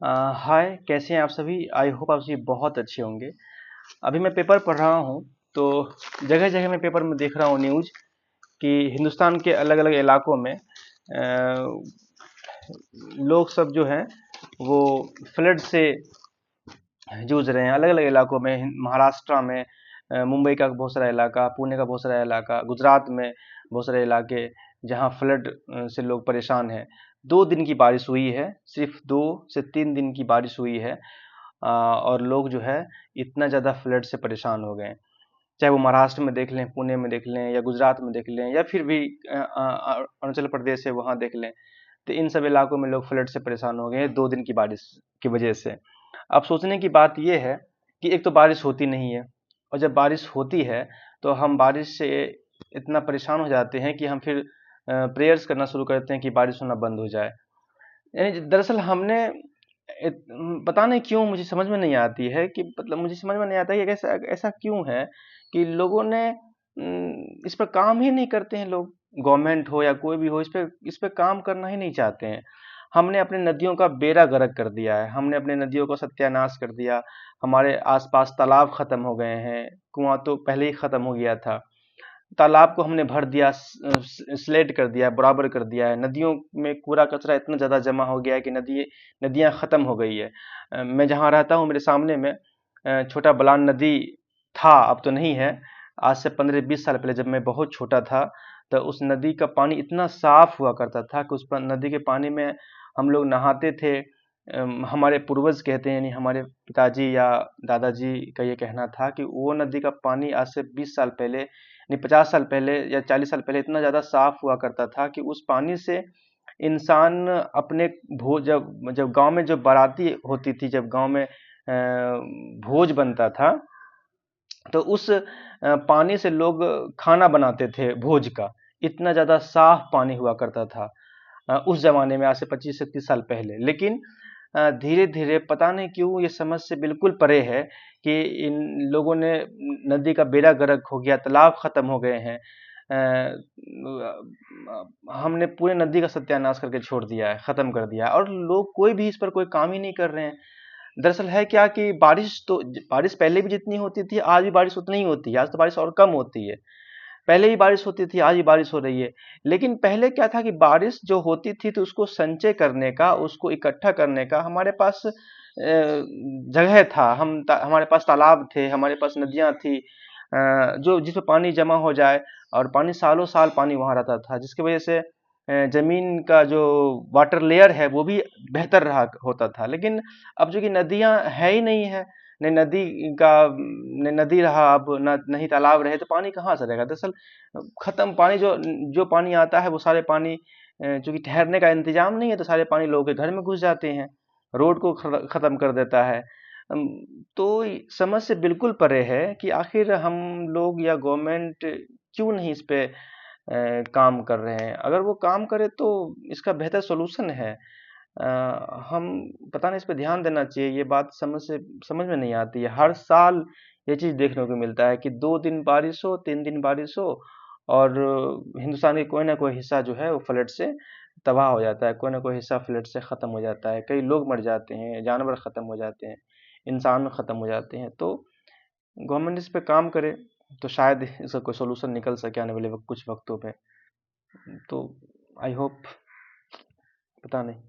हाय, कैसे हैं आप सभी? आई होप आप सभी बहुत अच्छे होंगे। अभी मैं पेपर पढ़ रहा हूँ, तो जगह जगह मैं पेपर में देख रहा हूँ न्यूज़ कि हिंदुस्तान के अलग अलग इलाकों में लोग सब जो हैं वो फ्लड से जूझ रहे हैं। अलग अलग इलाकों में, महाराष्ट्र में, मुंबई का बहुत सारा इलाका, पुणे का बहुत सारा इलाका, गुजरात में बहुत सारे इलाके जहाँ फ्लड से लोग परेशान हैं। 2 दिन की बारिश हुई है, सिर्फ 2 से 3 दिन की बारिश हुई है। और लोग जो है इतना ज़्यादा फ्लड से परेशान हो गए हैं। चाहे वो महाराष्ट्र में देख लें, पुणे में देख लें, या गुजरात में देख लें, या फिर भी अरुणाचल प्रदेश है वहाँ देख लें, तो इन सब इलाकों में लोग फ्लड से परेशान हो गए हैं 2 दिन की बारिश की वजह से। अब सोचने की बात यह है कि एक तो बारिश होती नहीं है, और जब बारिश होती है तो हम बारिश से इतना परेशान हो जाते हैं कि हम फिर प्रेयर्स करना शुरू करते हैं कि बारिश होना बंद हो जाए। यानी दरअसल हमने पता नहीं क्यों, मुझे समझ में नहीं आती है कि मतलब मुझे समझ में नहीं आता है कि ऐसा ऐसा क्यों है कि लोगों ने इस पर काम ही नहीं करते हैं लोग। गवर्नमेंट हो या कोई भी हो, इस पे काम करना ही नहीं चाहते हैं। हमने अपने नदियों का बेड़ा गर्क कर दिया है, हमने अपने नदियों का सत्यानाश कर दिया। हमारे आसपास तालाब खत्म हो गए हैं, कुआं तो पहले ही खत्म हो गया था। तालाब को हमने भर दिया, स्लेट कर दिया, बराबर कर दिया है। नदियों में कूड़ा कचरा इतना ज़्यादा जमा हो गया है कि नदियाँ ख़त्म हो गई है। मैं जहाँ रहता हूँ मेरे सामने में छोटा बलान नदी था, अब तो नहीं है। आज से 15-20 साल पहले जब मैं बहुत छोटा था, तो उस नदी का पानी इतना साफ हुआ करता था कि उस पर नदी के पानी में हम लोग नहाते थे। हमारे पूर्वज कहते हैं, यानी हमारे पिताजी या दादाजी का ये कहना था कि वो नदी का पानी आज से 20 साल पहले, नहीं 50 साल पहले या 40 साल पहले इतना ज़्यादा साफ हुआ करता था कि उस पानी से इंसान अपने भोज, जब जब गांव में जो बाराती होती थी, जब गांव में भोज बनता था, तो उस पानी से लोग खाना बनाते थे भोज का। इतना ज़्यादा साफ पानी हुआ करता था उस जमाने में, आज से 25 से 30 साल पहले। लेकिन धीरे धीरे पता नहीं क्यों ये समझ से बिल्कुल परे है कि इन लोगों ने नदी का बेड़ा गर्क हो गया, तालाब खत्म हो गए हैं। हमने पूरे नदी का सत्यानाश करके छोड़ दिया है, खत्म कर दिया है, और लोग कोई भी इस पर कोई काम ही नहीं कर रहे हैं। दरअसल है क्या कि बारिश पहले भी जितनी होती थी, आज भी बारिश उतनी ही होती है। आज तो बारिश और कम होती है। पहले ही बारिश होती थी, आज भी बारिश हो रही है। लेकिन पहले क्या था कि बारिश जो होती थी तो उसको संचय करने का, उसको इकट्ठा करने का हमारे पास जगह था। हमारे पास तालाब थे, हमारे पास नदियाँ थी, जो जिसमें पानी जमा हो जाए, और पानी सालों साल पानी वहाँ रहता था, जिसकी वजह से जमीन का जो वाटर लेयर है वो भी बेहतर रहा होता था। लेकिन अब जो कि नदियाँ है ही नहीं है, न नदी रहा, अब न नहीं तालाब रहे, तो पानी कहाँ से रहेगा? दरअसल खत्म पानी, जो जो पानी आता है वो सारे पानी चूंकि ठहरने का इंतजाम नहीं है, तो सारे पानी लोगों के घर में घुस जाते हैं, रोड को खत्म कर देता है। अम, तो समझ से बिल्कुल परे है कि आखिर हम लोग या गवर्नमेंट क्यों नहीं इस पे काम कर रहे हैं। अगर वो काम करे तो इसका बेहतर सॉल्यूशन है। हम पता नहीं, इस पे ध्यान देना चाहिए। ये बात समझ में नहीं आती है। हर साल ये चीज़ देखने को मिलता है कि 2 दिन बारिश हो, 3 दिन बारिश हो, और हिंदुस्तान के कोई ना कोई हिस्सा जो है वो फ्लड से तबाह हो जाता है, कोई ना कोई हिस्सा फ्लड से ख़त्म हो जाता है। कई लोग मर जाते हैं, जानवर ख़त्म हो जाते हैं, इंसान ख़त्म हो जाते हैं। तो गवर्नमेंट इस पे काम करे तो शायद इसका कोई सोल्यूशन निकल सके आने वाले कुछ वक्तों में। तो आई होप, पता नहीं।